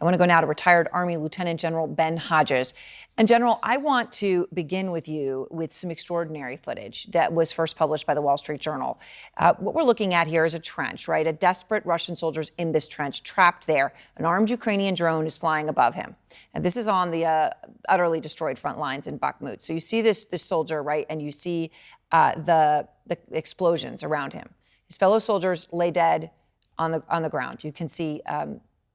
I want to go now to retired Army Lieutenant General Ben Hodges. And General, I want to begin with you with some extraordinary footage that was first published by the Wall Street Journal. What we're looking at here is a trench, right? A desperate Russian soldiers in this trench, trapped there. An armed Ukrainian drone is flying above him. And this is on the utterly destroyed front lines in Bakhmut. So you see this soldier, right? And you see the explosions around him. His fellow soldiers lay dead on the ground. You can see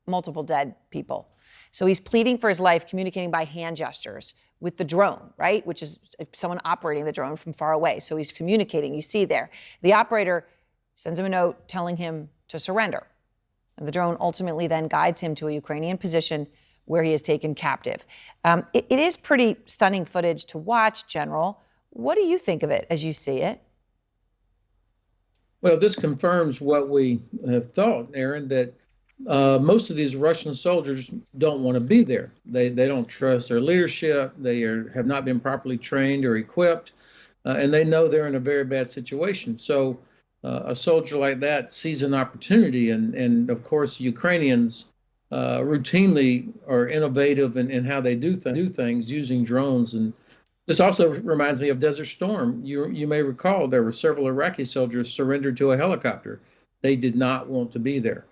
multiple dead people. So he's pleading for his life, communicating by hand gestures with the drone, right? Which is someone operating the drone from far away. So he's communicating. You see there. The operator sends him a note telling him to surrender. And the drone ultimately then guides him to a Ukrainian position where he is taken captive. It is pretty stunning footage to watch, General. What do you think of it as you see it? Well, this confirms what we have thought, Aaron, that most of these Russian soldiers don't want to be there. They don't trust their leadership. They have not been properly trained or equipped, and they know they're in a very bad situation. So a soldier like that sees an opportunity, and of course, Ukrainians routinely are innovative in how they do things using drones. And this also reminds me of Desert Storm. You may recall there were several Iraqi soldiers surrendered to a helicopter. They did not want to be there.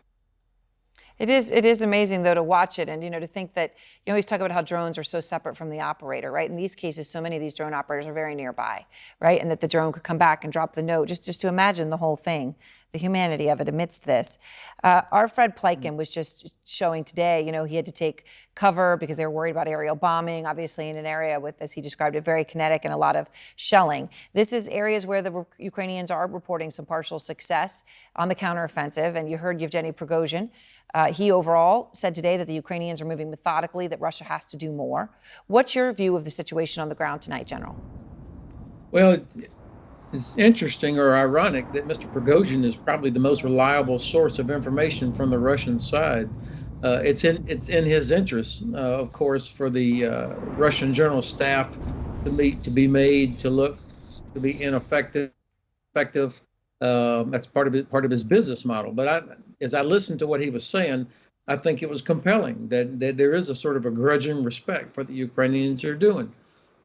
It is amazing, though, to watch it and, to think that you always talk about how drones are so separate from the operator, right? In these cases, so many of these drone operators are very nearby, right? And that the drone could come back and drop the note, just to imagine the whole thing, the humanity of it amidst this. Our Fred Pleiken was just showing today, he had to take cover because they were worried about aerial bombing, obviously in an area with, as he described it, very kinetic and a lot of shelling. This is areas where the Ukrainians are reporting some partial success on the counteroffensive. And you heard Yevgeny Prigozhin. He overall said today that the Ukrainians are moving methodically, that Russia has to do more. What's your view of the situation on the ground tonight, General? Well, it's interesting or ironic that Mr. Prigozhin is probably the most reliable source of information from the Russian side. It's in his interest, of course, for the Russian general staff to be made to be ineffective. That's part of his business model. But as I listened to what he was saying, I think it was compelling that there is a sort of a grudging respect for the Ukrainians are doing.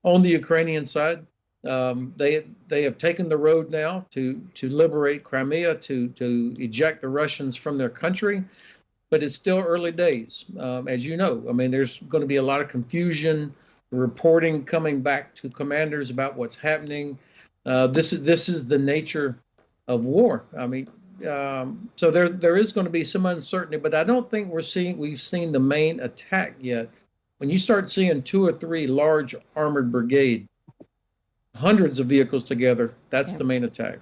On the Ukrainian side, they have taken the road now to liberate Crimea, to eject the Russians from their country, but it's still early days. As you know, I mean, there's going to be a lot of confusion, reporting coming back to commanders about what's happening. This is the nature of war. I mean, so there is going to be some uncertainty, but I don't think we've seen the main attack yet. When you start seeing 2 or 3 large armored brigade, hundreds of vehicles together, that's the main attack.